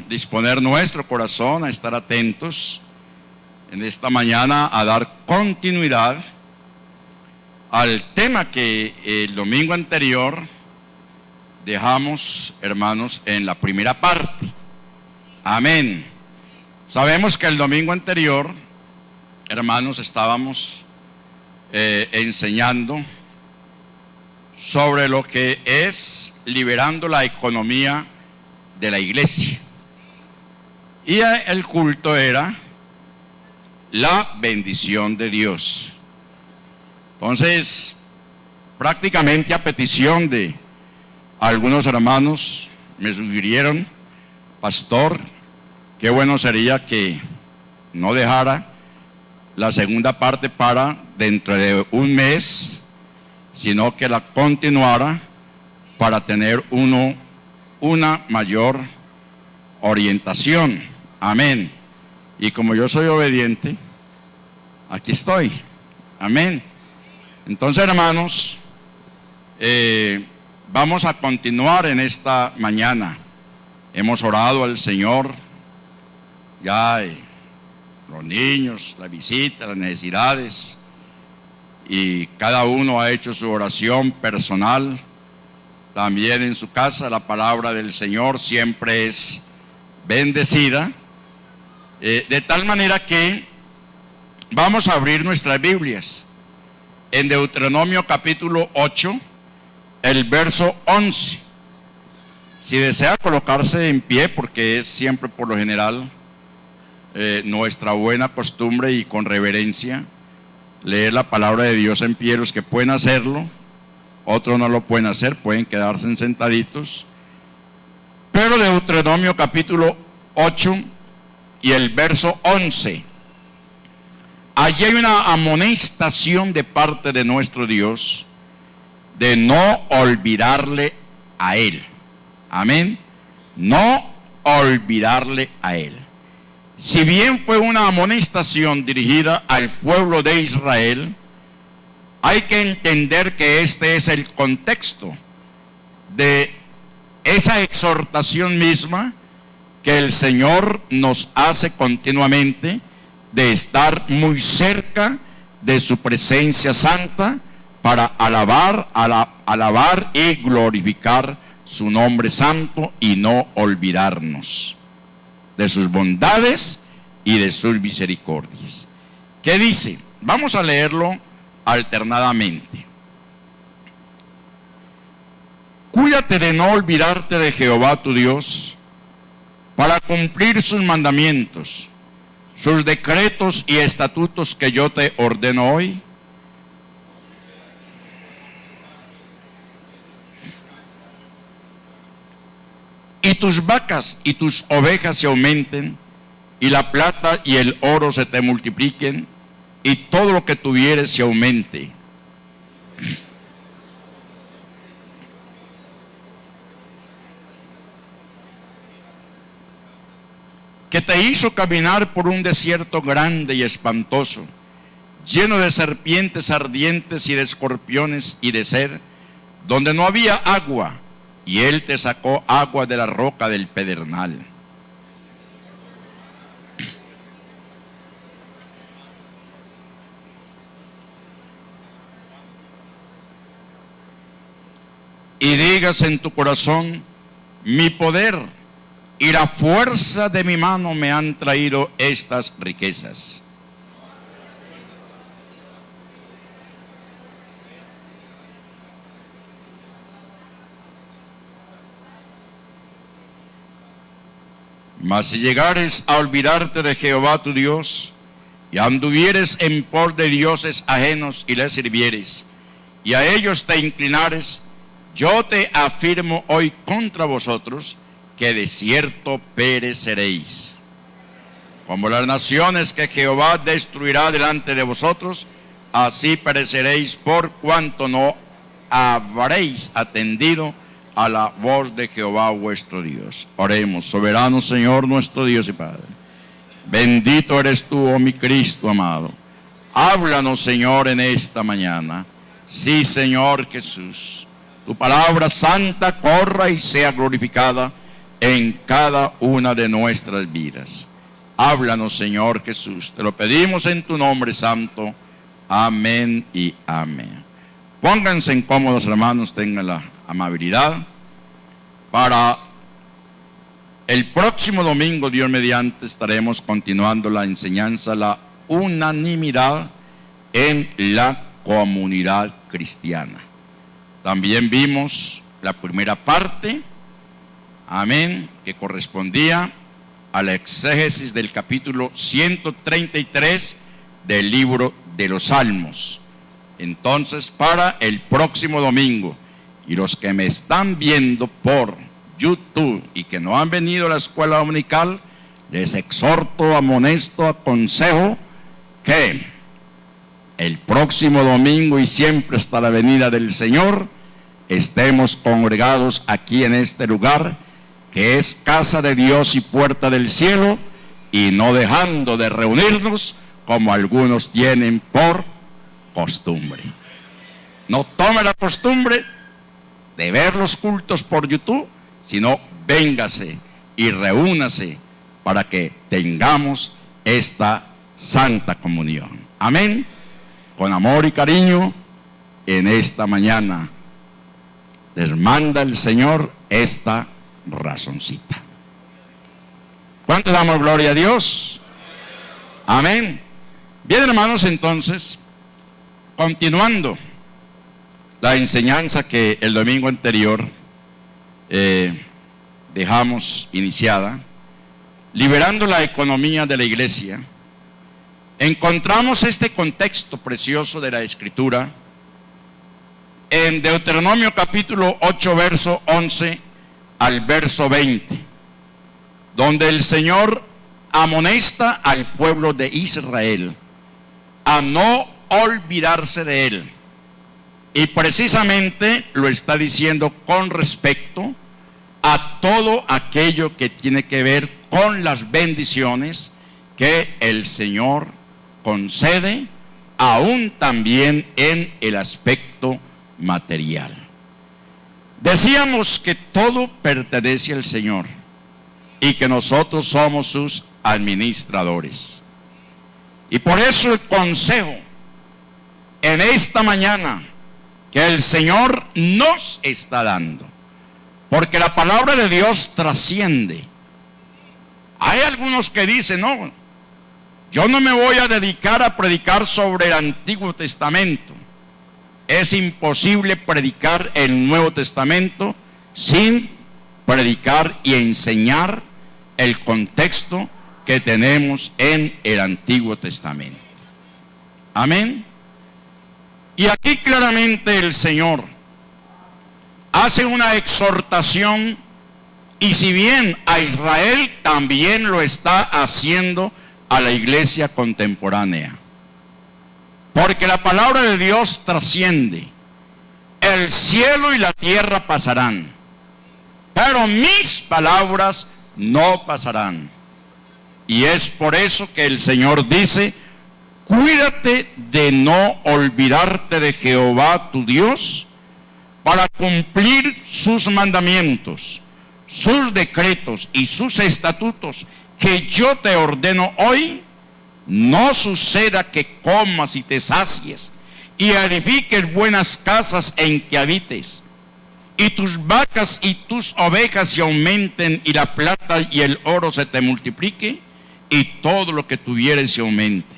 disponer nuestro corazón a estar atentos en esta mañana a dar continuidad al tema que el domingo anterior dejamos, hermanos, en la primera parte. Amén. Sabemos que el domingo anterior, hermanos, estábamos enseñando sobre lo que es liberando la economía de la iglesia. Y el culto era la bendición de Dios. Entonces, prácticamente a petición de algunos hermanos me sugirieron: pastor, qué bueno sería que no dejara la segunda parte para dentro de un mes, sino que la continuara para tener una mayor orientación. Amén. Y como yo soy obediente, aquí estoy. Amén. Entonces, hermanos, vamos a continuar en esta mañana. Hemos orado al Señor, ya los niños, la visita, las necesidades, y cada uno ha hecho su oración personal. También en su casa la palabra del Señor siempre es bendecida, de tal manera que vamos a abrir nuestras Biblias en Deuteronomio capítulo 8, el verso 11. Si desea colocarse en pie, porque es siempre por lo general nuestra buena costumbre, y con reverencia leer la palabra de Dios en pie. Los que pueden hacerlo, otros no lo pueden hacer, pueden quedarse sentaditos. Pero Deuteronomio capítulo 8 y el verso 11, allí hay una amonestación de parte de nuestro Dios de no olvidarle a Él. Amén. No olvidarle a Él. Si bien fue una amonestación dirigida al pueblo de Israel, hay que entender que este es el contexto de esa exhortación misma que el Señor nos hace continuamente, de estar muy cerca de su presencia santa para alabar y glorificar su nombre santo, y no olvidarnos de sus bondades y de sus misericordias. ¿Qué dice? Vamos a leerlo alternadamente. Cuídate de no olvidarte de Jehová tu Dios, para cumplir sus mandamientos, sus decretos y estatutos que yo te ordeno hoy. Y tus vacas y tus ovejas se aumenten, y la plata y el oro se te multipliquen, y todo lo que tuvieres se aumente. Que te hizo caminar por un desierto grande y espantoso, lleno de serpientes ardientes y de escorpiones y de sed, donde no había agua, y Él te sacó agua de la roca del pedernal. Y digas en tu corazón: mi poder y la fuerza de mi mano me han traído estas riquezas. Mas si llegares a olvidarte de Jehová tu Dios, y anduvieres en pos de dioses ajenos y les sirvieres, y a ellos te inclinares, yo te afirmo hoy contra vosotros, que de cierto pereceréis. Como las naciones que Jehová destruirá delante de vosotros, así pereceréis, por cuanto no habréis atendido a la voz de Jehová vuestro Dios. Oremos. Soberano Señor nuestro Dios y Padre, bendito eres tú, oh mi Cristo amado. Háblanos, Señor, en esta mañana. Sí, Señor Jesús, tu palabra santa corra y sea glorificada en cada una de nuestras vidas. Háblanos, Señor Jesús. Te lo pedimos en tu nombre santo. Amén y amén. Pónganse en cómodos, hermanos, tengan la amabilidad. Para el próximo domingo, Dios mediante, estaremos continuando la enseñanza, la unanimidad en la comunidad cristiana. También vimos la primera parte, amén, que correspondía a la exégesis del capítulo 133 del libro de los Salmos. Entonces, para el próximo domingo, y los que me están viendo por YouTube y que no han venido a la escuela dominical, les exhorto, amonesto, aconsejo que el próximo domingo y siempre hasta la venida del Señor estemos congregados aquí en este lugar, que es casa de Dios y puerta del cielo, y no dejando de reunirnos como algunos tienen por costumbre. No tome la costumbre de ver los cultos por YouTube, sino véngase y reúnase para que tengamos esta santa comunión. Amén. Con amor y cariño, en esta mañana les manda el Señor esta razoncita. ¿Cuánto damos gloria a Dios? Amén. Bien, hermanos, entonces, continuando la enseñanza que el domingo anterior dejamos iniciada, liberando la economía de la iglesia, encontramos este contexto precioso de la Escritura en Deuteronomio capítulo 8, verso 11 al verso 20, donde el Señor amonesta al pueblo de Israel a no olvidarse de Él. Y precisamente lo está diciendo con respecto a todo aquello que tiene que ver con las bendiciones que el Señor concede, aún también en el aspecto material. Decíamos que todo pertenece al Señor y que nosotros somos sus administradores. Y por eso el consejo en esta mañana que el Señor nos está dando, porque la palabra de Dios trasciende. Hay algunos que dicen, no, yo no me voy a dedicar a predicar sobre el Antiguo Testamento. Es imposible predicar el Nuevo Testamento sin predicar y enseñar el contexto que tenemos en el Antiguo Testamento. Amén. Y aquí claramente el Señor hace una exhortación, y si bien a Israel, también lo está haciendo a la iglesia contemporánea. Porque la palabra de Dios trasciende. El cielo y la tierra pasarán, pero mis palabras no pasarán. Y es por eso que el Señor dice, cuídate de no olvidarte de Jehová tu Dios, para cumplir sus mandamientos, sus decretos y sus estatutos que yo te ordeno hoy. No suceda que comas y te sacies y edifiques buenas casas en que habites, y tus vacas y tus ovejas se aumenten, y la plata y el oro se te multiplique, y todo lo que tuvieres se aumente.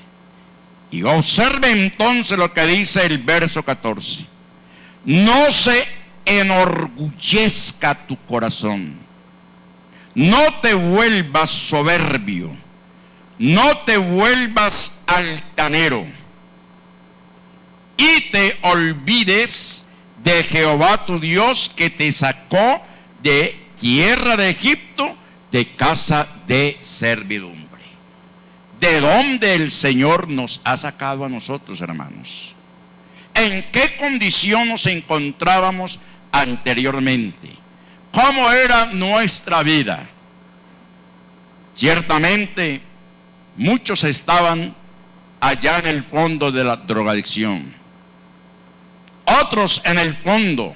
Y observe entonces lo que dice el verso 14. No se enorgullezca tu corazón, no te vuelvas soberbio, no te vuelvas altanero, y te olvides de Jehová tu Dios, que te sacó de tierra de Egipto, de casa de servidumbre. ¿De dónde el Señor nos ha sacado a nosotros, hermanos? ¿En qué condición nos encontrábamos anteriormente? ¿Cómo era nuestra vida? Ciertamente, muchos estaban allá en el fondo de la drogadicción. Otros en el fondo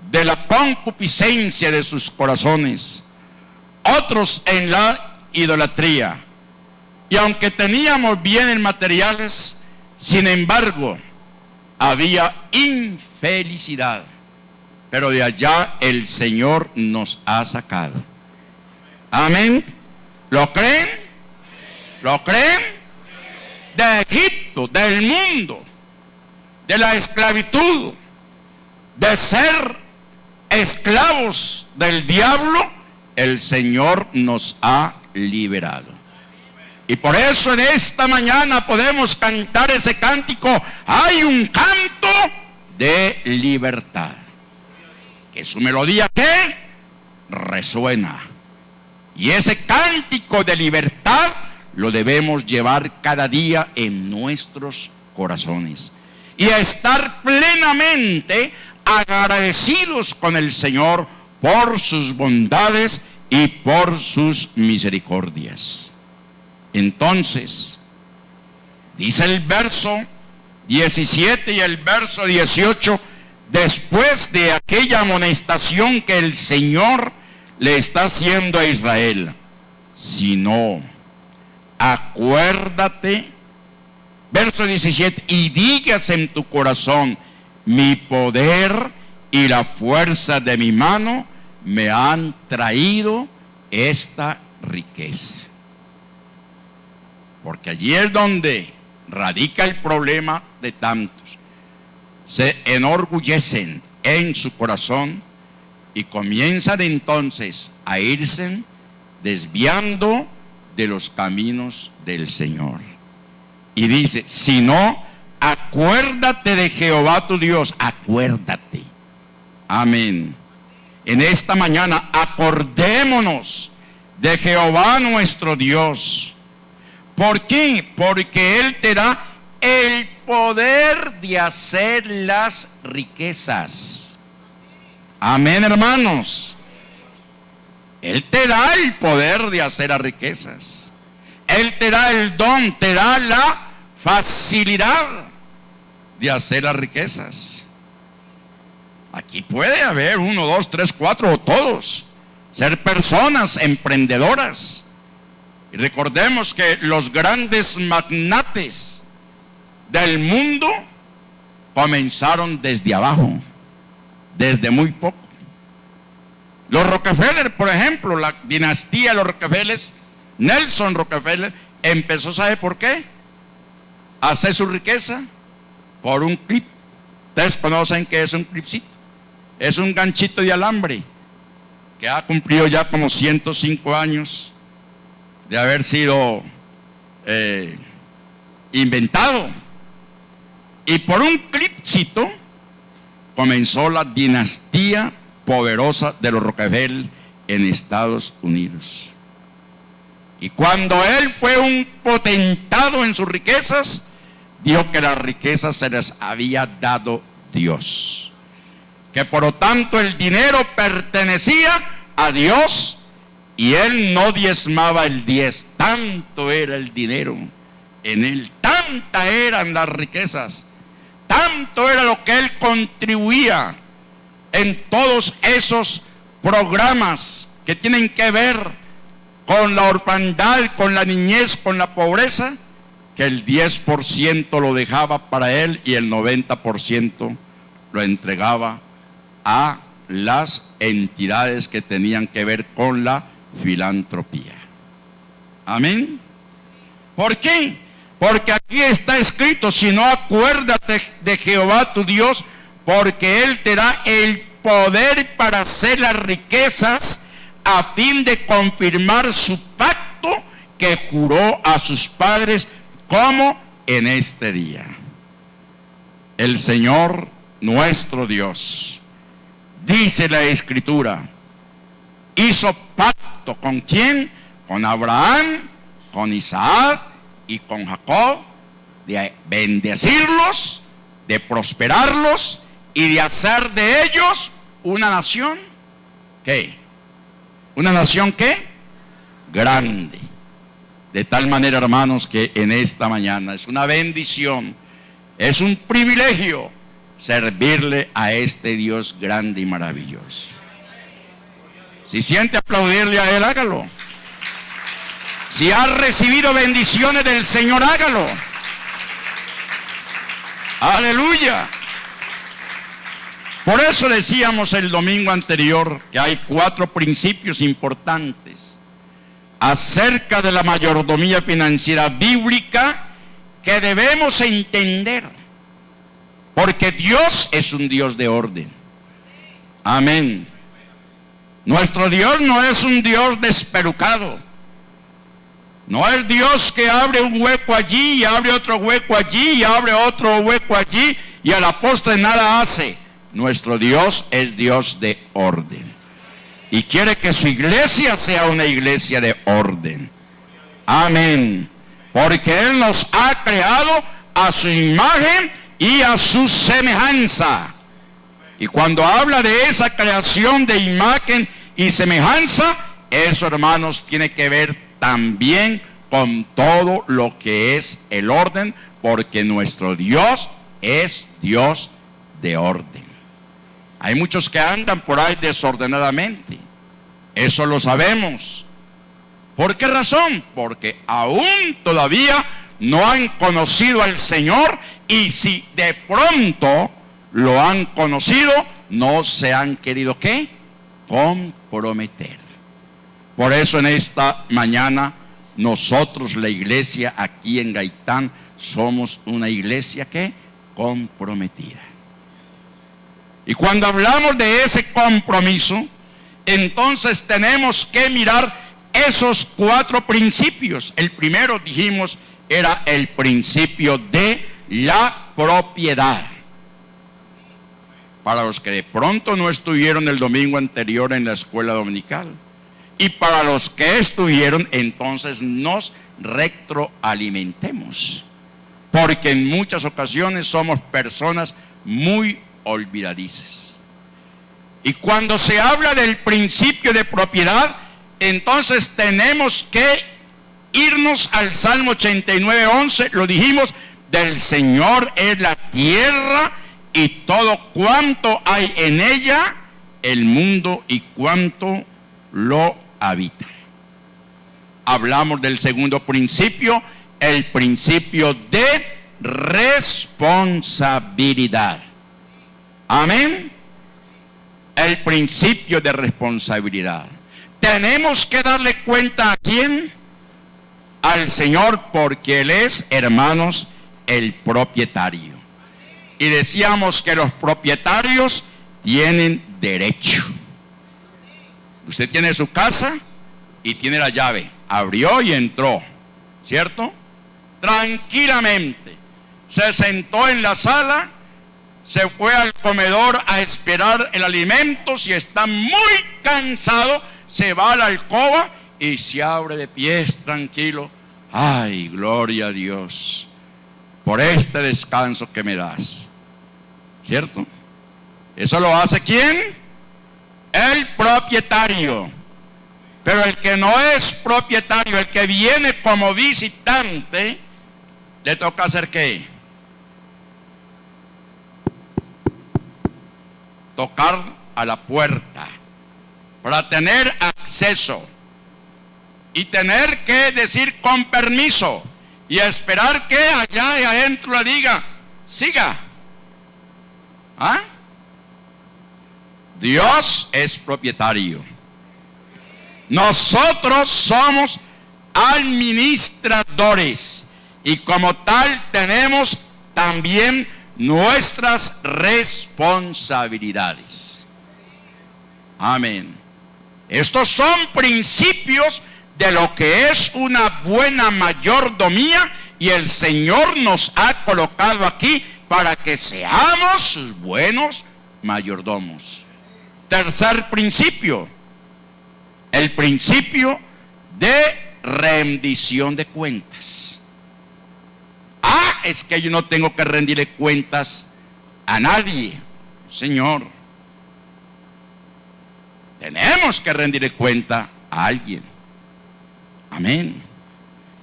de la concupiscencia de sus corazones, otros en la idolatría. Y aunque teníamos bienes materiales, sin embargo, había infelicidad. Pero de allá el Señor nos ha sacado. Amén. ¿Lo creen? ¿Lo creen? De Egipto, del mundo, de la esclavitud, de ser esclavos del diablo, el Señor nos ha liberado. Y por eso en esta mañana podemos cantar ese cántico. Hay un canto de libertad, que su melodía ¿qué? Resuena. Y ese cántico de libertad lo debemos llevar cada día en nuestros corazones y a estar plenamente agradecidos con el Señor por sus bondades y por sus misericordias. Entonces, dice el verso 17 y el verso 18, después de aquella amonestación que el Señor le está haciendo a Israel, si no, acuérdate, verso 17, y digas en tu corazón, mi poder y la fuerza de mi mano me han traído esta riqueza. Porque allí es donde radica el problema de tantos. Se enorgullecen en su corazón y comienzan entonces a irse desviando de los caminos del Señor. Y dice, si no, acuérdate de Jehová tu Dios, acuérdate. Amén. En esta mañana acordémonos de Jehová nuestro Dios. ¿Por qué? Porque Él te da el poder de hacer las riquezas. Amén, hermanos. Él te da el poder de hacer las riquezas. Él te da el don, te da la facilidad de hacer las riquezas. Aquí puede haber 1, 2, 3, 4 o todos. Ser personas emprendedoras. Y recordemos que los grandes magnates del mundo comenzaron desde abajo, desde muy poco. Los Rockefeller, por ejemplo, la dinastía de los Rockefeller, Nelson Rockefeller, empezó, ¿sabe por qué? A hacer su riqueza por un clip. Ustedes conocen qué es un clipcito. Es un ganchito de alambre que ha cumplido ya como 105 años de haber sido inventado. Y por un clipcito comenzó la dinastía poderosa de los Rockefeller en Estados Unidos. Y cuando él fue un potentado en sus riquezas, dijo que las riquezas se les había dado Dios, que por lo tanto el dinero pertenecía a Dios. Y él no diezmaba el 10, tanto era el dinero en él, tanta eran las riquezas, tanto era lo que él contribuía en todos esos programas que tienen que ver con la orfandad, con la niñez, con la pobreza, que el 10% lo dejaba para él y el 90% lo entregaba a las entidades que tenían que ver con la filantropía. Amén. ¿Por qué? Porque aquí está escrito, si no, acuérdate de Jehová tu Dios, porque Él te da el poder para hacer las riquezas a fin de confirmar su pacto que juró a sus padres, como en este día. El Señor nuestro Dios, dice la Escritura, hizo pacto ¿con quién? Con Abraham, con Isaac y con Jacob, de bendecirlos, de prosperarlos y de hacer de ellos una nación. ¿Qué? ¿Una nación qué? Grande. De tal manera, hermanos, que en esta mañana es una bendición, es un privilegio servirle a este Dios grande y maravilloso. Si siente aplaudirle a Él, hágalo. Si ha recibido bendiciones del Señor, hágalo. Aleluya. Por eso decíamos el domingo anterior que hay 4 principios importantes acerca de la mayordomía financiera bíblica que debemos entender, porque Dios es un Dios de orden. Amén. Nuestro Dios no es un Dios despelucado. No es Dios que abre un hueco allí y abre otro hueco allí y abre otro hueco allí y a la postre nada hace. Nuestro Dios es Dios de orden y quiere que su iglesia sea una iglesia de orden. Amén. Porque Él nos ha creado a su imagen y a su semejanza. Y cuando habla de esa creación de imagen y semejanza, eso, hermanos, tiene que ver también con todo lo que es el orden, porque nuestro Dios es Dios de orden. Hay muchos que andan por ahí desordenadamente, eso lo sabemos. ¿Por qué razón? Porque aún todavía no han conocido al Señor, y si de pronto lo han conocido, no se han querido ¿qué? Comprometer. Por eso en esta mañana nosotros, la iglesia aquí en Gaitán, somos una iglesia que comprometida. Y cuando hablamos de ese compromiso, entonces tenemos que mirar esos 4 principios. El primero, dijimos, era el principio de la propiedad. Para los que de pronto no estuvieron el domingo anterior en la escuela dominical, y para los que estuvieron, entonces nos retroalimentemos, porque en muchas ocasiones somos personas muy olvidadizas. Y cuando se habla del principio de propiedad, entonces tenemos que irnos al Salmo 89:11, lo dijimos, del Señor es la tierra y todo cuanto hay en ella, el mundo y cuanto lo habita. Hablamos del segundo principio, el principio de responsabilidad. Amén. El principio de responsabilidad. Tenemos que darle cuenta ¿a quién? Al Señor, porque Él es, hermanos, el propietario. Y decíamos que los propietarios tienen derecho. Usted tiene su casa y tiene la llave. Abrió y entró, ¿cierto? Tranquilamente. Se sentó en la sala, se fue al comedor a esperar el alimento. Si está muy cansado, se va a la alcoba y se abre de pies tranquilo. Ay, gloria a Dios por este descanso que me das, ¿cierto? ¿Eso lo hace quién? El propietario. Pero el que no es propietario, el que viene como visitante, le toca hacer ¿qué? Tocar a la puerta para tener acceso y tener que decir con permiso y esperar que allá y adentro le diga siga. ¿Ah? Dios es propietario. Nosotros somos administradores y como tal tenemos también nuestras responsabilidades. Amén. Estos son principios de lo que es una buena mayordomía, y el Señor nos ha colocado aquí para que seamos sus buenos mayordomos. Tercer principio, el principio de rendición de cuentas. Es que yo no tengo que rendirle cuentas a nadie. Señor, tenemos que rendirle cuenta a alguien. Amén.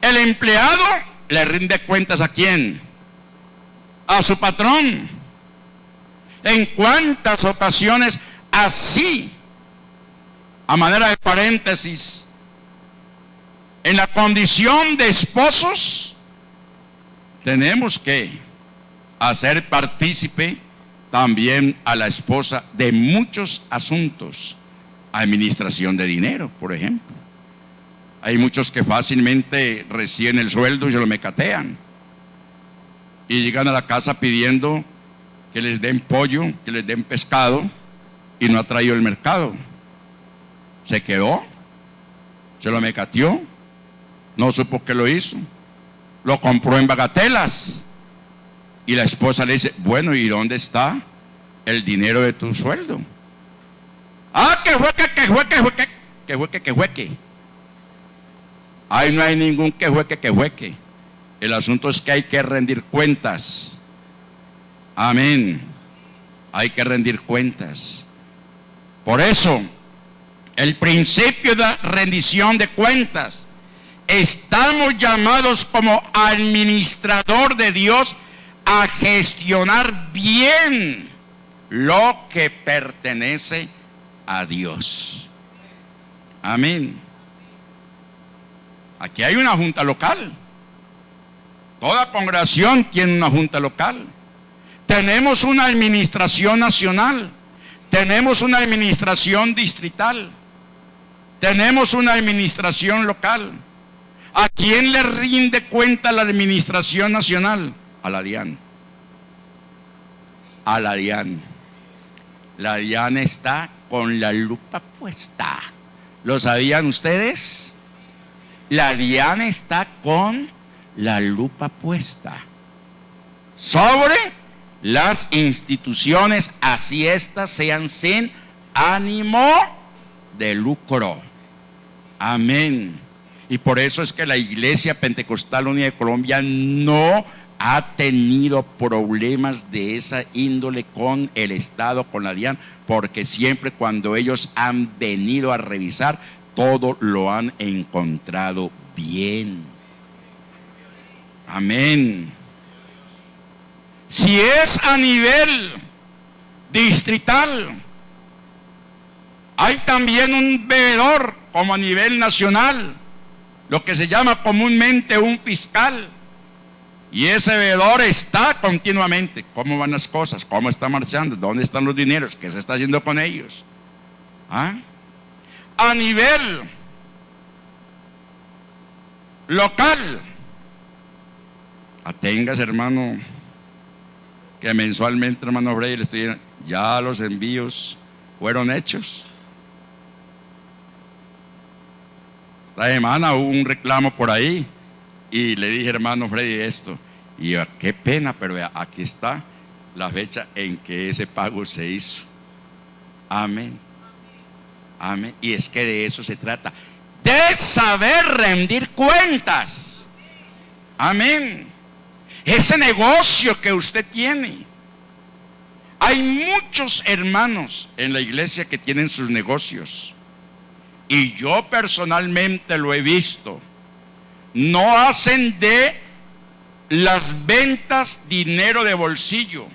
El empleado le rinde cuentas ¿a quién? A su patrón. ¿En cuántas ocasiones así a manera de paréntesis, en la condición de esposos, tenemos que hacer partícipe también a la esposa de muchos asuntos. Administración de dinero, por ejemplo. Hay muchos que fácilmente reciben el sueldo y se lo mecatean. Y llegan a la casa pidiendo que les den pollo, que les den pescado, y no ha traído el mercado. Se quedó, se lo mecateó, no supo qué lo hizo, lo compró en bagatelas. Y la esposa le dice, bueno, ¿y dónde está el dinero de tu sueldo? Ah, que jueque. Ahí no hay ningún que jueque. El asunto es que hay que rendir cuentas. Amén. Hay que rendir cuentas. Por eso, el principio de la rendición de cuentas, estamos llamados como administrador de Dios a gestionar bien lo que pertenece a Dios. Amén. Aquí hay una junta local. Toda congregación tiene una junta local. Tenemos una administración nacional. Tenemos una administración distrital. Tenemos una administración local. ¿A quién le rinde cuenta la administración nacional? A la DIAN. A la DIAN. La DIAN está con la lupa puesta. ¿Lo sabían ustedes? La DIAN está con la lupa puesta sobre las instituciones, así estas sean sin ánimo de lucro. Amén. Y por eso es que la Iglesia Pentecostal Unida de Colombia no ha tenido problemas de esa índole con el Estado, con la DIAN, porque siempre cuando ellos han venido a revisar, todo lo han encontrado bien. Amén. Si es a nivel distrital, hay también un veedor como a nivel nacional, lo que se llama comúnmente un fiscal. Y ese veedor está continuamente. ¿Cómo van las cosas? ¿Cómo está marchando? ¿Dónde están los dineros? ¿Qué se está haciendo con ellos? ¿Ah? A nivel local, aténgase, hermano, que mensualmente, hermano Frey, le estoy diciendo, ya los envíos fueron hechos. Esta semana hubo un reclamo por ahí y le dije, hermano Freddy, esto, y yo, qué pena, pero aquí está la fecha en que ese pago se hizo. Amén. Amén. Y es que de eso se trata, de saber rendir cuentas. Amén. Ese negocio que usted tiene. Hay muchos hermanos en la iglesia que tienen sus negocios. Y yo personalmente lo he visto. No hacen de las ventas dinero de bolsillo.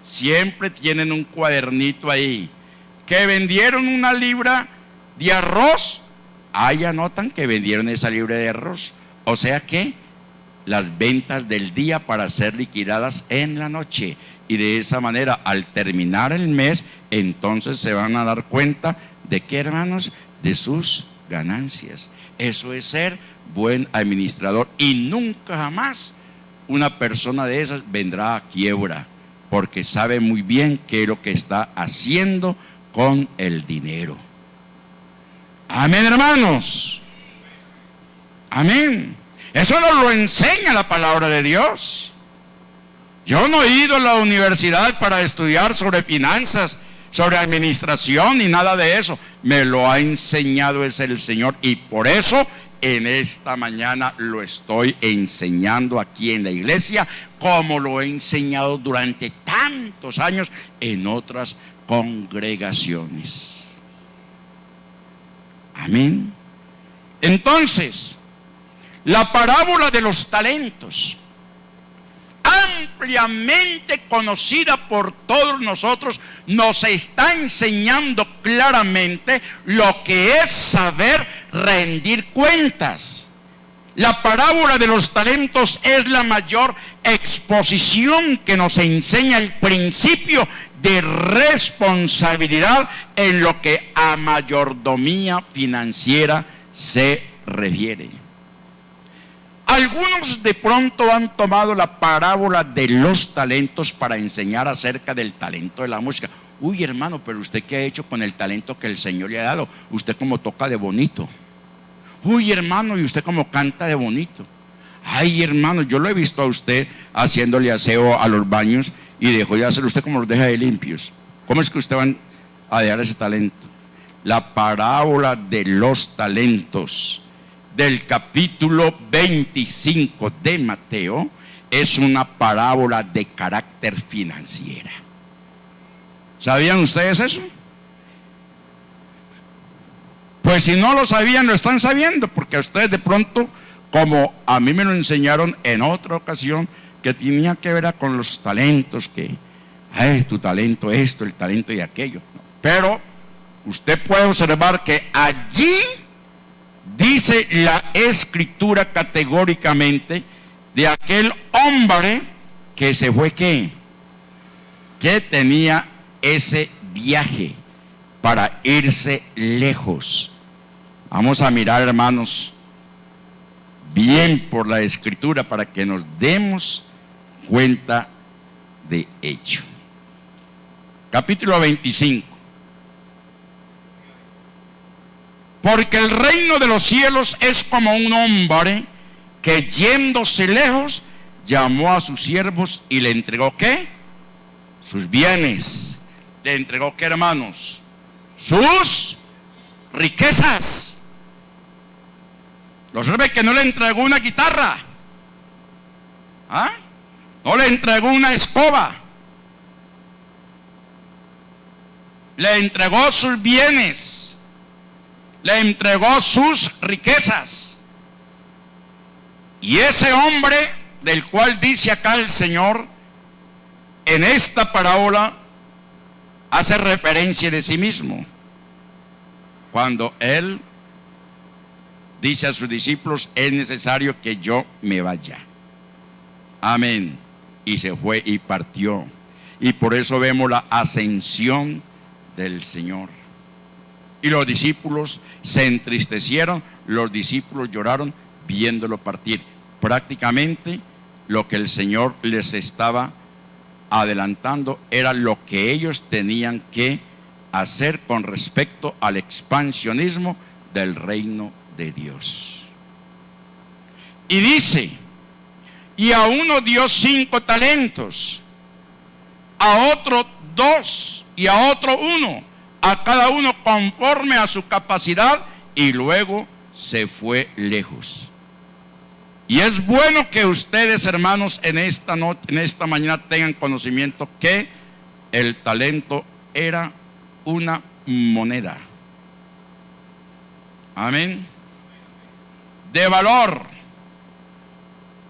Siempre tienen un cuadernito ahí. Que vendieron 1 libra de arroz. Ahí anotan que vendieron esa libra de arroz. O sea que las ventas del día para ser liquidadas en la noche. Y de esa manera, al terminar el mes, entonces se van a dar cuenta de qué, hermanos, de sus ganancias. Eso es ser buen administrador. Y nunca jamás una persona de esas vendrá a quiebra, porque sabe muy bien qué es lo que está haciendo con el dinero. Amén, hermanos. Amén. Eso nos lo enseña la palabra de Dios. Yo no he ido a la universidad para estudiar sobre finanzas, sobre administración ni nada de eso. Me lo ha enseñado es el Señor, y por eso en esta mañana lo estoy enseñando aquí en la iglesia, como lo he enseñado durante tantos años en otras congregaciones. Amén. Entonces, la parábola de los talentos, ampliamente conocida por todos nosotros, nos está enseñando claramente lo que es saber rendir cuentas. La parábola de los talentos es la mayor exposición que nos enseña el principio de responsabilidad en lo que a mayordomía financiera se refiere. Algunos de pronto han tomado la parábola de los talentos para enseñar acerca del talento de la música. Uy, hermano, pero usted qué ha hecho con el talento que el Señor le ha dado. Usted como toca de bonito. Uy, hermano, y usted como canta de bonito. Ay, hermano, yo lo he visto a usted haciéndole aseo a los baños y dejó de hacer, usted como los deja de limpios. ¿Cómo es que usted va a dejar ese talento? La parábola de los talentos del capítulo 25 de Mateo es una parábola de carácter financiera. ¿Sabían ustedes eso? Pues si no lo sabían, lo están sabiendo, porque a ustedes de pronto, como a mí me lo enseñaron en otra ocasión, que tenía que ver con los talentos, que, ay, tu talento esto, el talento y aquello. Pero usted puede observar que allí dice la Escritura categóricamente de aquel hombre que se fue, ¿qué? Que tenía ese viaje para irse lejos. Vamos a mirar, hermanos, bien por la Escritura para que nos demos cuenta de ello. Capítulo 25. Porque el reino de los cielos es como un hombre que yéndose lejos llamó a sus siervos y le entregó, ¿qué? Sus bienes. Le entregó, ¿qué, hermanos? Sus riquezas. Observe que no le entregó una guitarra, no le entregó una escoba, le entregó sus bienes, le entregó sus riquezas. Y ese hombre del cual dice acá el Señor en esta parábola hace referencia de sí mismo cuando él dice a sus discípulos: es necesario que yo me vaya. Amén. Y se fue y partió. Y por eso vemos la ascensión del Señor. Y los discípulos se entristecieron, los discípulos lloraron viéndolo partir. Prácticamente lo que el Señor les estaba adelantando era lo que ellos tenían que hacer con respecto al expansionismo del reino de Dios. Y dice: y a uno dio 5 talentos, a otro 2 y a otro 1, a cada uno conforme a su capacidad, y luego se fue lejos. Y es bueno que ustedes, hermanos, en esta mañana tengan conocimiento que el talento era una moneda. Amén. De valor.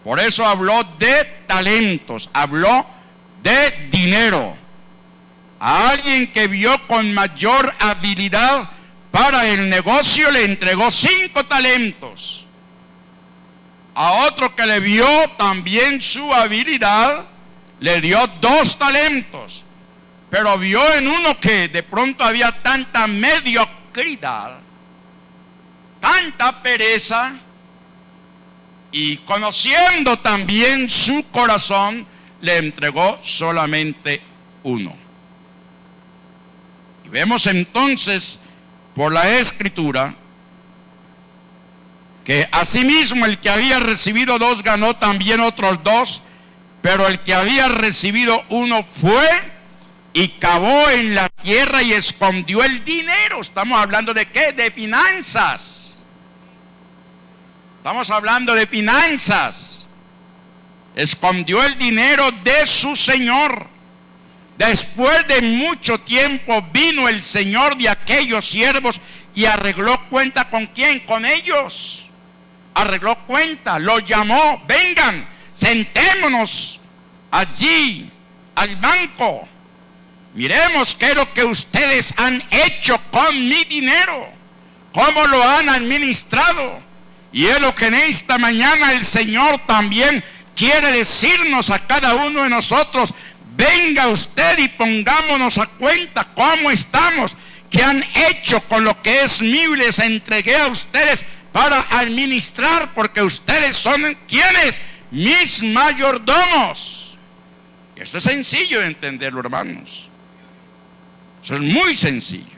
Por eso habló de talentos, habló de dinero. A alguien que vio con mayor habilidad para el negocio le entregó 5 talentos. A otro que le vio también su habilidad le dio 2 talentos. Pero vio en uno que de pronto había tanta mediocridad, tanta pereza, y conociendo también su corazón, le entregó solamente 1. Y vemos entonces por la Escritura que asimismo el que había recibido 2 ganó también otros 2, pero el que había recibido 1 fue y cavó en la tierra y escondió el dinero. Estamos hablando de ¿qué? De finanzas. Estamos hablando de finanzas. Escondió el dinero de su señor. Después de mucho tiempo vino el señor de aquellos siervos y arregló cuenta. ¿Con quién? Con ellos. Arregló cuenta, los llamó: vengan, sentémonos allí al banco, miremos qué es lo que ustedes han hecho con mi dinero, cómo lo han administrado. Y es lo que en esta mañana el Señor también quiere decirnos a cada uno de nosotros. Venga usted y pongámonos a cuenta cómo estamos, qué han hecho con lo que es mío y les entregué a ustedes para administrar, porque ustedes son, ¿quiénes? Mis mayordomos. Eso es sencillo de entenderlo, hermanos. Eso es muy sencillo.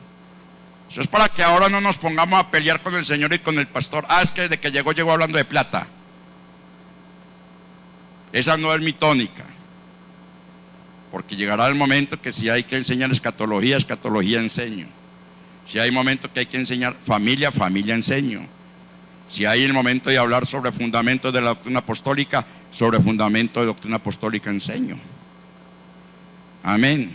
Eso es para que ahora no nos pongamos a pelear con el Señor y con el pastor. Es que desde que llegó hablando de plata. Esa no es mi tónica. Porque llegará el momento que si hay que enseñar escatología, escatología enseño. Si hay momento que hay que enseñar familia, familia enseño. Si hay el momento de hablar sobre fundamentos de la doctrina apostólica, sobre fundamentos de doctrina apostólica enseño. Amén.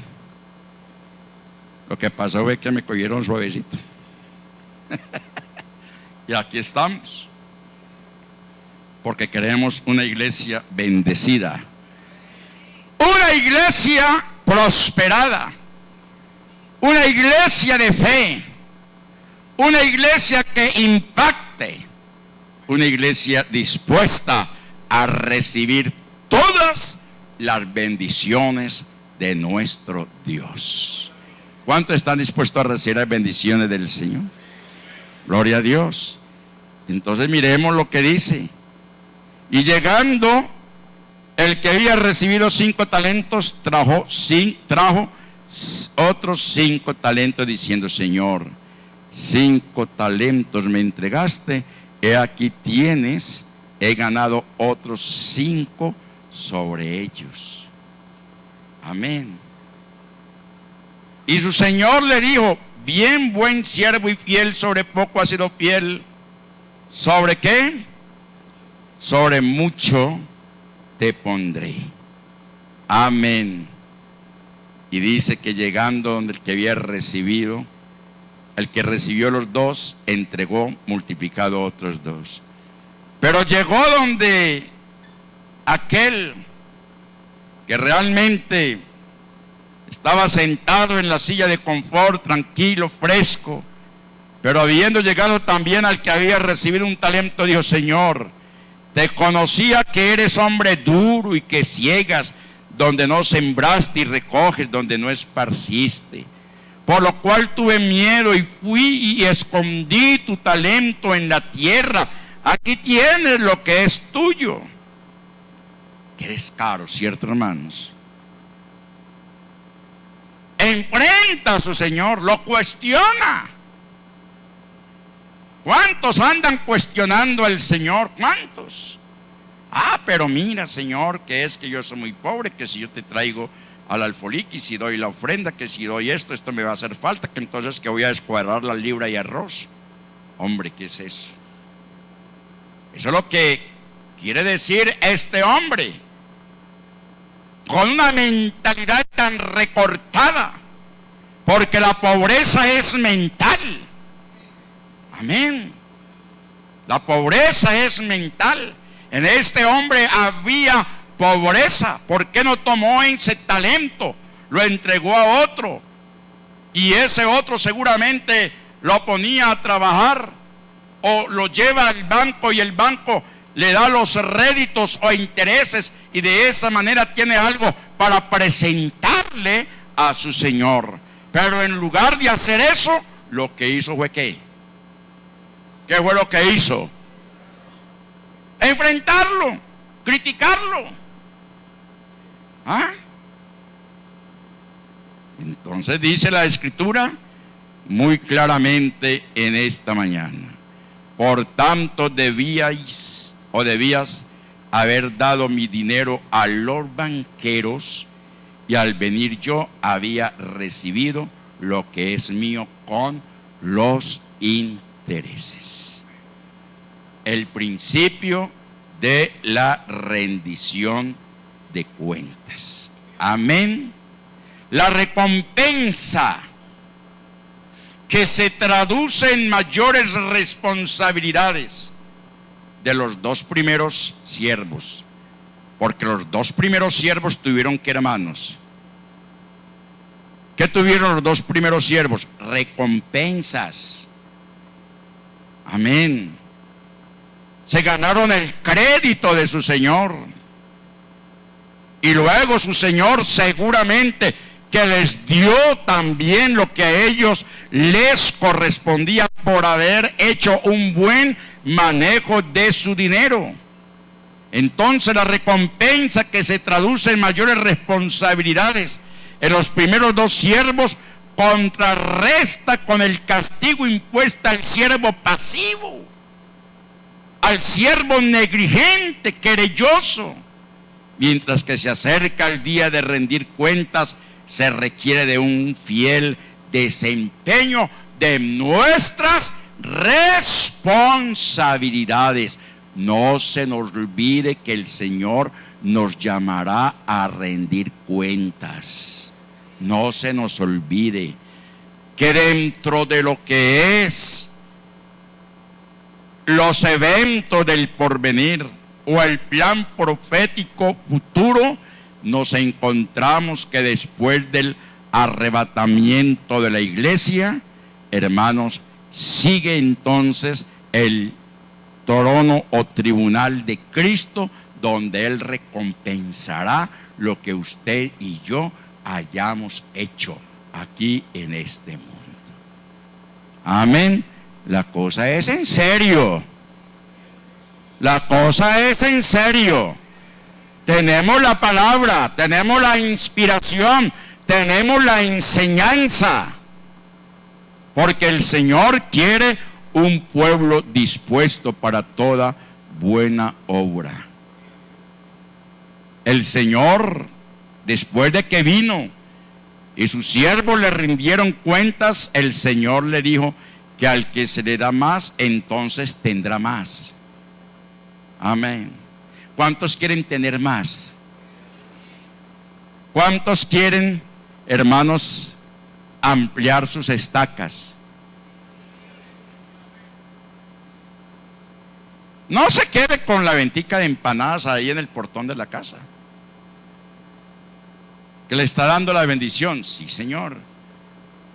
Lo que pasó fue que me cogieron suavecito. Y aquí estamos. Porque queremos una iglesia bendecida. Una iglesia prosperada. Una iglesia de fe. Una iglesia que impacte. Una iglesia dispuesta a recibir todas las bendiciones de nuestro Dios. ¿Cuántos están dispuestos a recibir las bendiciones del Señor? Gloria a Dios. Entonces miremos lo que dice. Y llegando el que había recibido 5 talentos, trajo otros 5 talentos, diciendo: Señor, 5 talentos me entregaste, he aquí tienes, he ganado otros 5 sobre ellos. Amén. Y su Señor le dijo: bien, buen siervo y fiel, sobre poco has sido fiel. ¿Sobre qué? Sobre mucho te pondré. Amén. Y dice que llegando donde el que había recibido, el que recibió los 2, entregó multiplicado otros 2. Pero llegó donde aquel que realmente estaba sentado en la silla de confort, tranquilo, fresco, pero habiendo llegado también al que había recibido un talento, dijo: Señor, te conocía que eres hombre duro y que ciegas donde no sembraste y recoges donde no esparciste. Por lo cual tuve miedo y fui y escondí tu talento en la tierra. Aquí tienes lo que es tuyo. Que eres caro, ¿cierto, hermanos? Enfrenta a su Señor, lo cuestiona. ¿Cuántos andan cuestionando al Señor? ¿Cuántos? Pero mira, Señor, que es que yo soy muy pobre, que si yo te traigo al alfolí, si doy la ofrenda, que si doy esto me va a hacer falta, que entonces que voy a descuadrar la libra y arroz. Hombre, ¿qué es eso? Eso es lo que quiere decir este hombre, con una mentalidad tan recortada, porque la pobreza es mental. Amén. La pobreza es mental. En este hombre había pobreza. ¿Por qué no tomó ese talento? Lo entregó a otro. Y ese otro seguramente lo ponía a trabajar, o lo lleva al banco y el banco le da los réditos o intereses, y de esa manera tiene algo para presentarle a su Señor. Pero en lugar de hacer eso, lo que hizo fue ¿qué? ¿Qué fue lo que hizo? Enfrentarlo, criticarlo. Entonces dice la Escritura muy claramente en esta mañana: por tanto debías haber dado mi dinero a los banqueros, y al venir yo había recibido lo que es mío con los intereses. El principio de la rendición de cuentas. Amén. La recompensa que se traduce en mayores responsabilidades de los 2 primeros siervos Porque los dos primeros siervos tuvieron que, hermanos, ¿qué tuvieron los dos primeros siervos? Recompensas. Amén. Se ganaron el crédito de su señor. Y luego su señor seguramente que les dio también lo que a ellos les correspondía por haber hecho un buen manejo de su dinero. Entonces la recompensa, que se traduce en mayores responsabilidades en los primeros dos siervos, contrarresta con el castigo impuesto al siervo pasivo, al siervo negligente, querelloso. Mientras que se acerca el día de rendir cuentas, se requiere de un fiel desempeño de nuestras responsabilidades. No se nos olvide que el Señor nos llamará a rendir cuentas. No se nos olvide que dentro de lo que es los eventos del porvenir o el plan profético futuro, nos encontramos que después del arrebatamiento de la iglesia, hermanos, sigue entonces el trono o tribunal de Cristo, donde Él recompensará lo que usted y yo hayamos hecho aquí en este mundo. Amén. La cosa es en serio. La cosa es en serio. Tenemos la palabra, tenemos la inspiración, tenemos la enseñanza, porque el Señor quiere un pueblo dispuesto para toda buena obra. El Señor, después de que vino y sus siervos le rindieron cuentas, el Señor le dijo que al que se le da más, entonces tendrá más. Amén. ¿Cuántos quieren tener más? ¿Cuántos quieren, hermanos, ampliar sus estacas? No se quede con la ventica de empanadas ahí en el portón de la casa, que le está dando la bendición. Sí, Señor,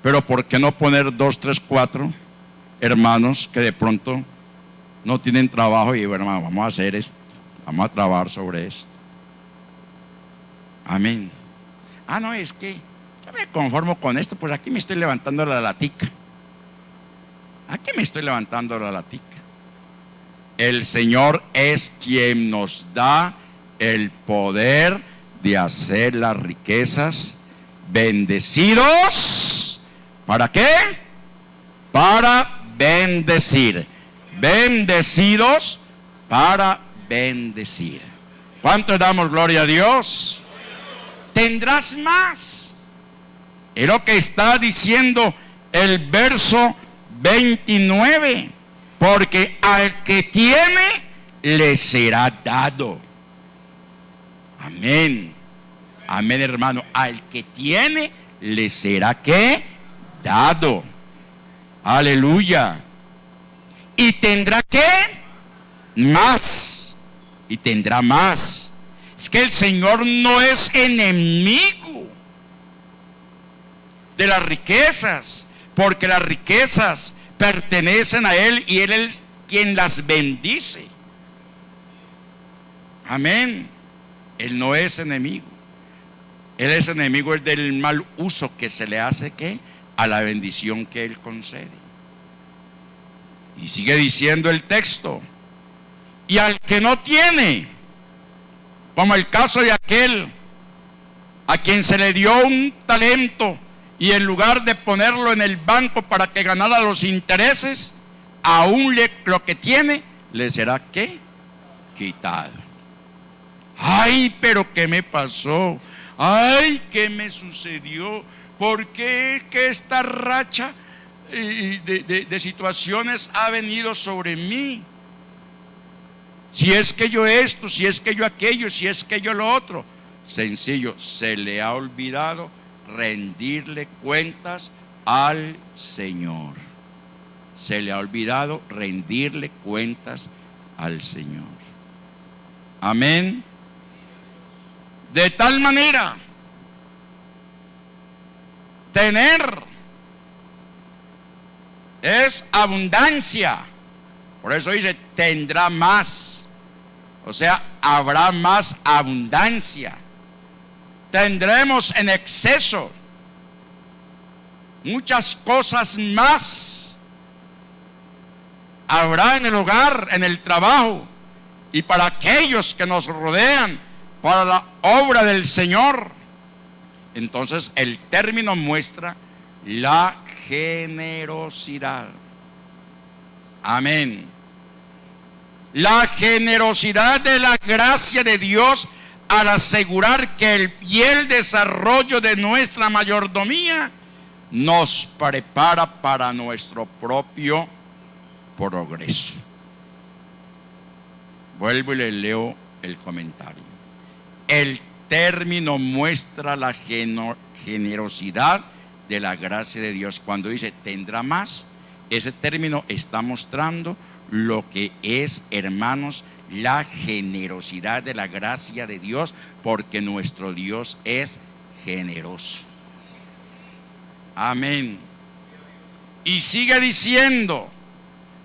pero ¿por qué no poner 2, 3, 4 hermanos que de pronto no tienen trabajo? Y bueno, vamos a hacer esto, vamos a trabajar sobre esto. Amén. No, es que yo me conformo con esto, pues aquí me estoy levantando la latica. Aquí me estoy levantando la latica. El Señor es quien nos da el poder de hacer las riquezas. Bendecidos, ¿para qué? Para bendecir. Bendecidos para bendecir. ¿Cuánto damos gloria a Dios? Tendrás más. Es lo que está diciendo el verso 29. Porque al que tiene, le será dado. Amén. Amén, hermano. Al que tiene, le será ¿qué? Dado. Aleluya. Y tendrá ¿qué? Más. Y tendrá más. Es que el Señor no es enemigo de las riquezas, porque las riquezas pertenecen a Él y Él es quien las bendice. Amén. Él no es enemigo. Él es enemigo del mal uso que se le hace ¿qué? A la bendición que Él concede. Y sigue diciendo el texto: y al que no tiene, como el caso de aquel a quien se le dio un talento, y en lugar de ponerlo en el banco para que ganara los intereses, aún lo que tiene le será ¿qué? Quitado. Ay, pero ¿qué me pasó? Ay, ¿qué me sucedió? ¿Por qué que esta racha de situaciones ha venido sobre mí? Si es que yo esto, si es que yo aquello, si es que yo lo otro. Sencillo, se le ha olvidado rendirle cuentas al Señor. Se le ha olvidado rendirle cuentas al Señor. Amén. De tal manera, tener es abundancia. Por eso dice, tendrá más. O sea, habrá más abundancia. Tendremos en exceso muchas cosas más. Habrá en el hogar, en el trabajo y para aquellos que nos rodean, para la obra del Señor. Entonces el término muestra la generosidad. Amén. La generosidad de la gracia de Dios al asegurar que el fiel desarrollo de nuestra mayordomía nos prepara para nuestro propio progreso. Vuelvo y le leo el comentario. El término muestra la generosidad de la gracia de Dios. Cuando dice tendrá más, ese término está mostrando lo que es, hermanos, la generosidad de la gracia de Dios, porque nuestro Dios es generoso. Amén. Y sigue diciendo,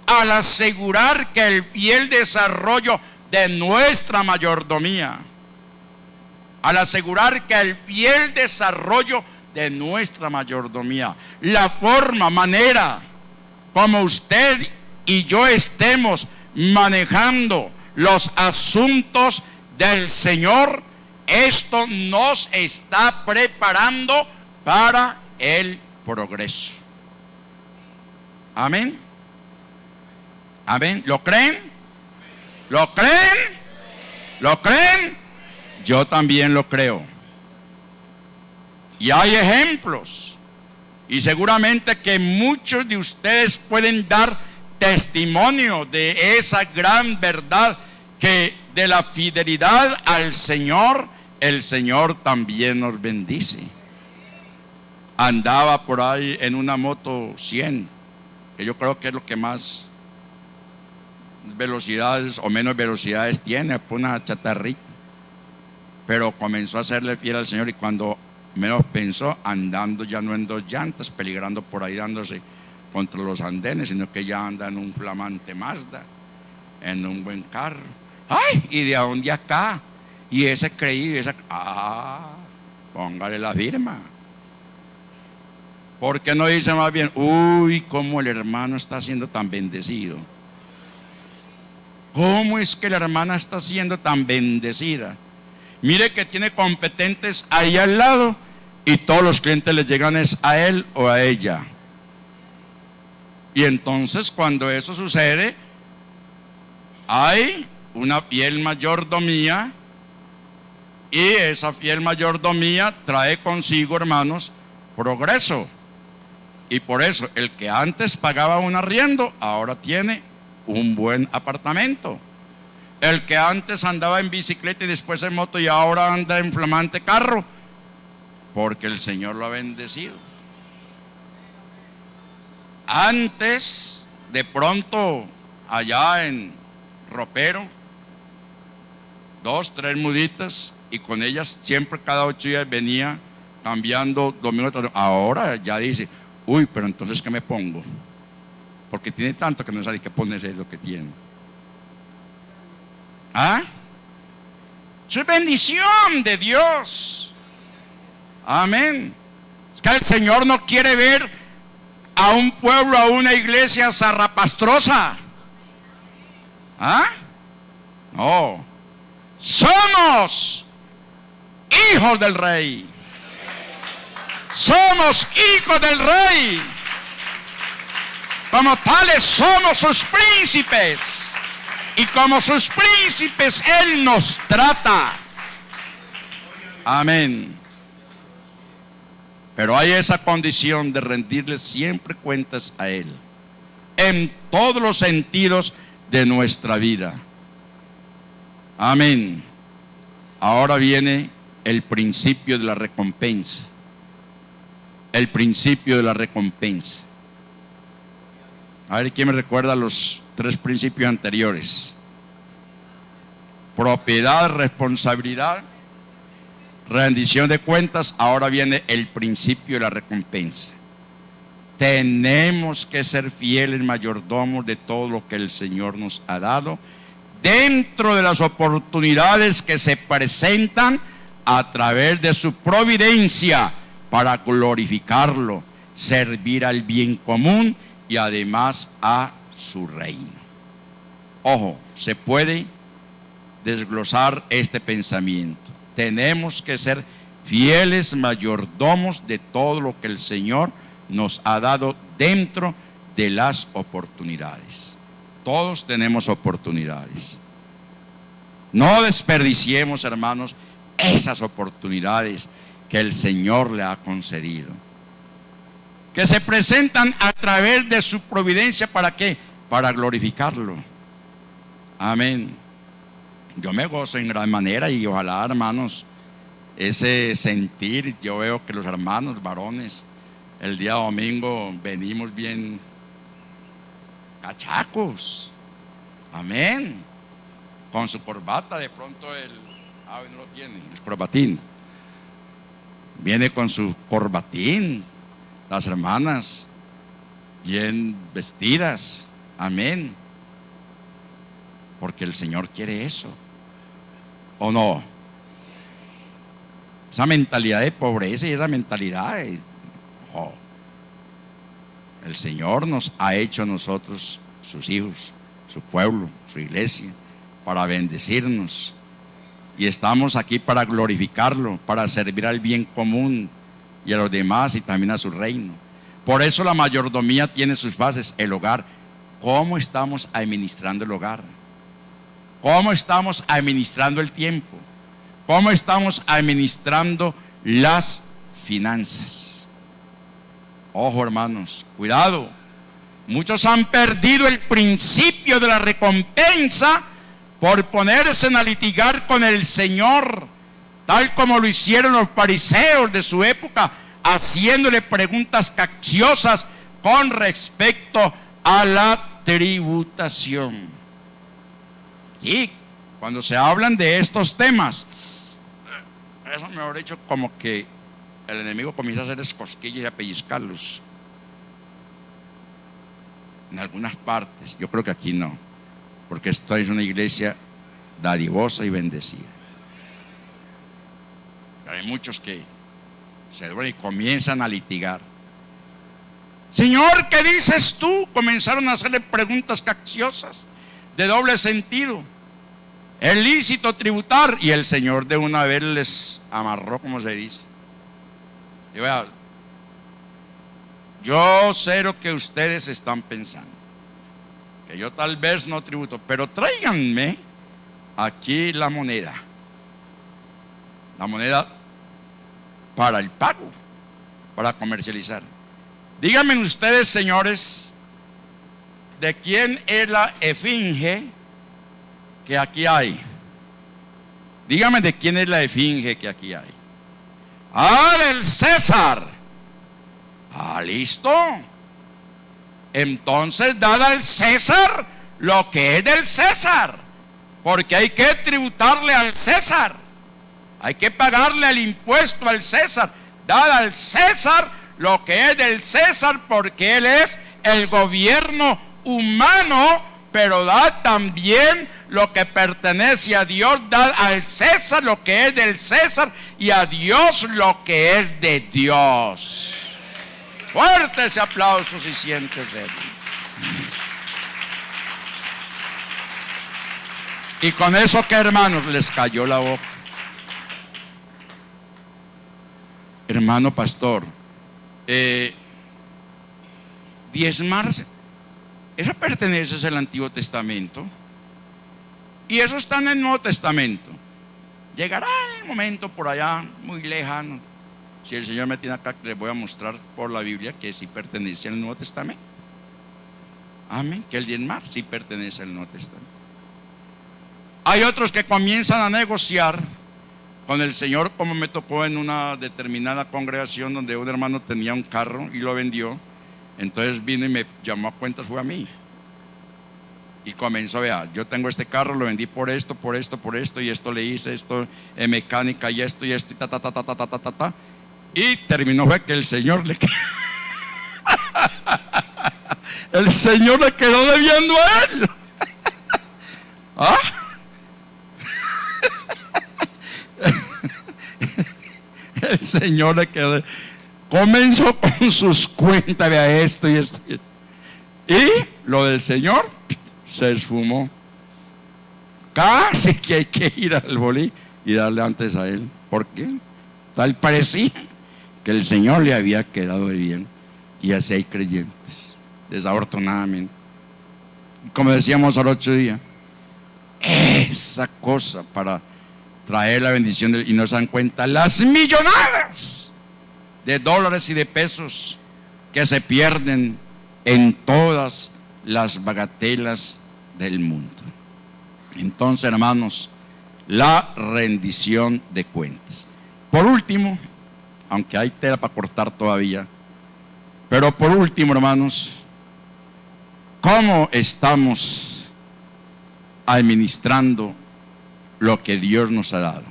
al asegurar que el fiel desarrollo de nuestra mayordomía, al asegurar que el fiel desarrollo de nuestra mayordomía, la forma, manera como usted y yo estemos manejando los asuntos del Señor, esto nos está preparando para el progreso. Amén. Amén. ¿Lo creen? ¿Lo creen? ¿Lo creen? Yo también lo creo. Y hay ejemplos. Y seguramente que muchos de ustedes pueden dar testimonio de esa gran verdad, que de la fidelidad al Señor, el Señor también nos bendice. Andaba por ahí en una moto 100, que yo creo que es lo que más velocidades o menos velocidades tiene, por una chatarrita. Pero comenzó a serle fiel al Señor, y cuando menos pensó, andando ya no en dos llantas, peligrando por ahí, dándose contra los andenes, sino que ya anda en un flamante Mazda, en un buen carro. ¡Ay! ¿Y de dónde acá? Y ese creído, esa... póngale la firma. ¿Por qué no dice más bien, uy, cómo el hermano está siendo tan bendecido? ¿Cómo es que la hermana está siendo tan bendecida? Mire que tiene competentes ahí al lado y todos los clientes les llegan es a él o a ella. Y entonces cuando eso sucede, hay una fiel mayordomía, y esa fiel mayordomía trae consigo, hermanos, progreso. Y por eso el que antes pagaba un arriendo, ahora tiene un buen apartamento. El que antes andaba en bicicleta y después en moto y ahora anda en flamante carro, porque el Señor lo ha bendecido. Antes, de pronto, allá en ropero, 2, 3 muditas, y con ellas siempre cada 8 días venía cambiando domingo tras domingo. Ahora ya dice, uy, pero entonces ¿qué me pongo? Porque tiene tanto que no sabe qué ponerse lo que tiene. ¿Ah? Es bendición de Dios. Amén. Es que el Señor no quiere ver a un pueblo, a una iglesia zarrapastrosa. ¿Ah? No. Somos hijos del Rey. Somos hijos del Rey. Como tales somos sus príncipes. Y como sus príncipes Él nos trata. Amén. Pero hay esa condición de rendirle siempre cuentas a Él, en todos los sentidos de nuestra vida. Amén. Ahora viene el principio de la recompensa. El principio de la recompensa. A ver, ¿quién me recuerda los 3 principios anteriores? Propiedad, responsabilidad rendición de cuentas, ahora viene el principio de la recompensa. Tenemos que ser fieles mayordomos de todo lo que el Señor nos ha dado, dentro de las oportunidades que se presentan a través de su providencia, para glorificarlo, servir al bien común y además a su reino. Ojo, se puede desglosar este pensamiento. Tenemos que ser fieles mayordomos de todo lo que el Señor nos ha dado dentro de las oportunidades. Todos tenemos oportunidades. No desperdiciemos, hermanos, esas oportunidades que el Señor le ha concedido, que se presentan a través de su providencia. ¿Para qué? Para glorificarlo. Amén. Yo me gozo en gran manera y ojalá, hermanos, ese sentir, yo veo que los hermanos varones el día domingo venimos bien cachacos. Amén. Con su corbata, de pronto no lo tiene, el corbatín. Viene con su corbatín, las hermanas bien vestidas. Amén. Porque el Señor quiere eso, ¿o no? Esa mentalidad de pobreza y esa mentalidad el Señor nos ha hecho a nosotros, sus hijos, su pueblo, su iglesia, para bendecirnos. Y estamos aquí para glorificarlo, para servir al bien común y a los demás y también a su reino. Por eso la mayordomía tiene sus bases, el hogar. ¿Cómo estamos administrando el hogar? ¿Cómo estamos administrando el tiempo? ¿Cómo estamos administrando las finanzas? Ojo, hermanos, cuidado. Muchos han perdido el principio de la recompensa por ponerse a litigar con el Señor, tal como lo hicieron los fariseos de su época, haciéndole preguntas capciosas con respecto a la tributación. Sí, cuando se hablan de estos temas, eso mejor dicho, como que el enemigo comienza a hacer cosquillas y a pellizcarlos. En algunas partes, yo creo que aquí no, porque esto es una iglesia dadivosa y bendecida. Pero hay muchos que se duelen y comienzan a litigar. Señor, ¿qué dices tú? Comenzaron a hacerle preguntas capciosas, de doble sentido. ¿Es lícito tributar? Y el Señor de una vez les amarró, como se dice. Y vea, yo sé lo que ustedes están pensando, que yo tal vez no tributo, pero tráiganme aquí la moneda para el pago, para comercializar. Díganme ustedes, señores, ¿de quién es la esfinge que aquí hay? Díganme de quién es la esfinge que aquí hay. Ah, del César. Ah, listo. Entonces, dad al César lo que es del César, porque hay que tributarle al César, hay que pagarle el impuesto al César. Dad al César lo que es del César, porque él es el gobierno humano, pero dad también lo que pertenece a Dios. Dad al César lo que es del César y a Dios lo que es de Dios. Fuerte ese aplauso si sientes él. Y con eso, ¿qué, hermanos? Les cayó la boca. Hermano pastor, diezmarse, eso pertenece al Antiguo Testamento y eso está en el Nuevo Testamento. Llegará el momento por allá muy lejano, si el Señor me tiene acá, les voy a mostrar por la Biblia que sí pertenece al Nuevo Testamento. Amén, que el diezmar sí pertenece al Nuevo Testamento. Hay otros que comienzan a negociar con el Señor, como me tocó en una determinada congregación donde un hermano tenía un carro y lo vendió. Entonces vino y me llamó a cuentas, fue a mí. Y comenzó, vea, yo tengo este carro, lo vendí por esto, por esto, por esto, y esto le hice, esto en mecánica, y esto, y ta, ta, ta, ta, ta, ta, ta, ta, ta. Y terminó fue que el Señor le el Señor le quedó debiendo a él. ¿Ah? El Señor le quedó. Comenzó con sus cuentas, vea esto y esto. Y lo del Señor se esfumó. Casi que hay que ir al bolí y darle antes a él. ¿Por qué? Tal parecía que el Señor le había quedado bien. Y así hay creyentes, desafortunadamente. Como decíamos al otro día, esa cosa para traer la bendición y no se dan cuenta las millonadas de dólares y de pesos que se pierden en todas las bagatelas del mundo. Entonces, hermanos, la rendición de cuentas. Por último, aunque hay tela para cortar todavía, pero por último, hermanos, ¿cómo estamos administrando lo que Dios nos ha dado?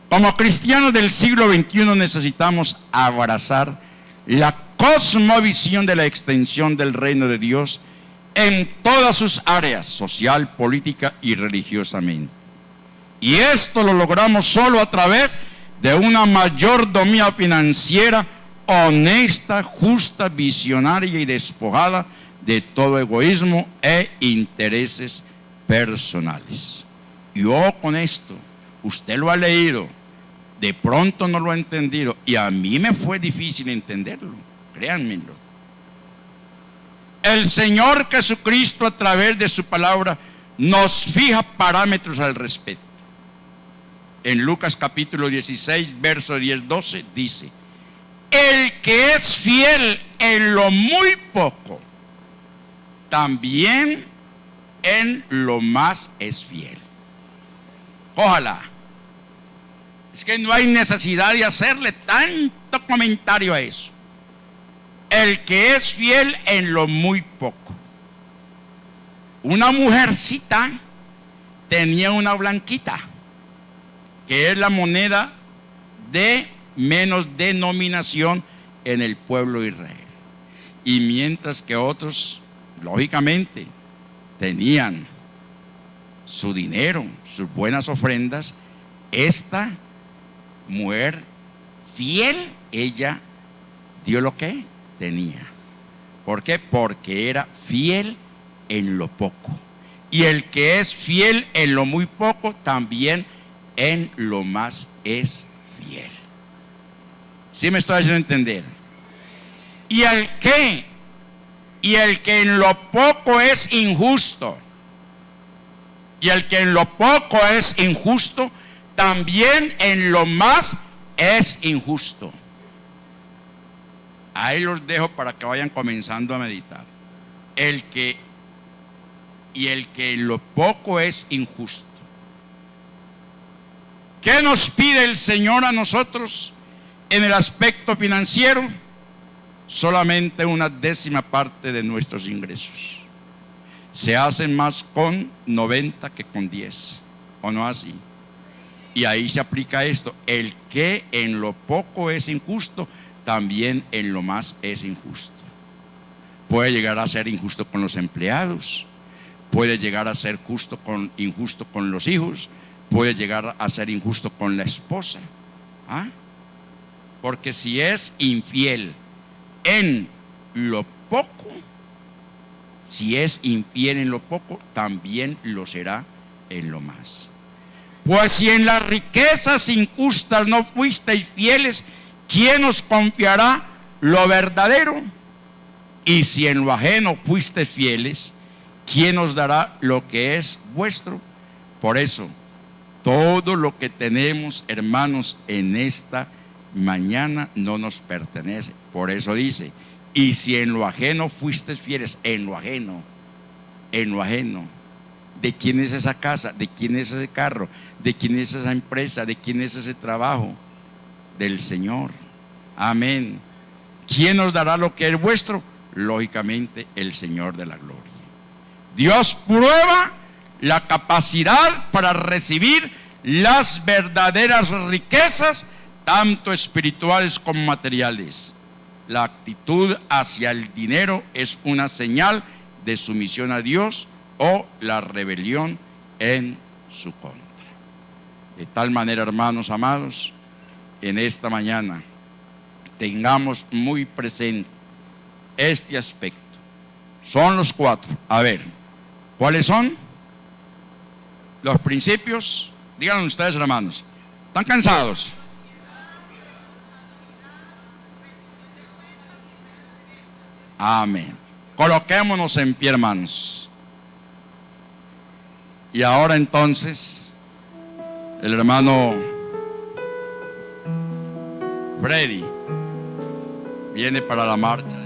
Como cristianos del siglo XXI necesitamos abrazar la cosmovisión de la extensión del reino de Dios en todas sus áreas, social, política y religiosamente. Y esto lo logramos solo a través de una mayordomía financiera honesta, justa, visionaria y despojada de todo egoísmo e intereses personales. Y ojo con esto, usted lo ha leído, de pronto no lo ha entendido, y a mí me fue difícil entenderlo, créanmelo. El Señor Jesucristo a través de su palabra nos fija parámetros al respecto. En Lucas capítulo 16, verso 10-12 dice: el que es fiel en lo muy poco, también en lo más es fiel. Ojalá. Es que no hay necesidad de hacerle tanto comentario a eso. El que es fiel en lo muy poco. Una mujercita tenía una blanquita, que es la moneda de menos denominación en el pueblo de Israel. Y mientras que otros, lógicamente, tenían su dinero, sus buenas ofrendas, esta mujer fiel, ella dio lo que tenía. ¿Por qué? Porque era fiel en lo poco. Y el que es fiel en lo muy poco, también en lo más es fiel. ¿Sí me estoy haciendo entender? Y el que en lo poco es injusto, y el que en lo poco es injusto, también en lo más es injusto. Ahí los dejo para que vayan comenzando a meditar. El que en lo poco es injusto. ¿Qué nos pide el Señor a nosotros en el aspecto financiero? Solamente una décima parte de nuestros ingresos. Se hacen más con 90 que con 10, ¿o no así? Y ahí se aplica esto: el que en lo poco es injusto, también en lo más es injusto. Puede llegar a ser injusto con los empleados, puede llegar a ser injusto con los hijos, puede llegar a ser injusto con la esposa. ¿Ah? Porque si es infiel en lo poco, también lo será en lo más. Pues si en las riquezas injustas no fuisteis fieles, ¿quién os confiará lo verdadero? Y si en lo ajeno fuisteis fieles, ¿quién os dará lo que es vuestro? Por eso, todo lo que tenemos, hermanos, en esta mañana no nos pertenece. Por eso dice: y si en lo ajeno fuisteis fieles, en lo ajeno. ¿De quién es esa casa? ¿De quién es ese carro? ¿De quién es esa empresa? ¿De quién es ese trabajo? Del Señor. Amén. ¿Quién nos dará lo que es vuestro? Lógicamente, el Señor de la gloria. Dios prueba la capacidad para recibir las verdaderas riquezas, tanto espirituales como materiales. La actitud hacia el dinero es una señal de sumisión a Dios o la rebelión en su contra. De tal manera, hermanos amados, en esta mañana tengamos muy presente este aspecto. Son los 4. A ver, ¿cuáles son? Los principios. Díganlo ustedes, hermanos. ¿Están cansados? Amén. Coloquémonos en pie, hermanos. Y ahora entonces, el hermano Freddy viene para la marcha.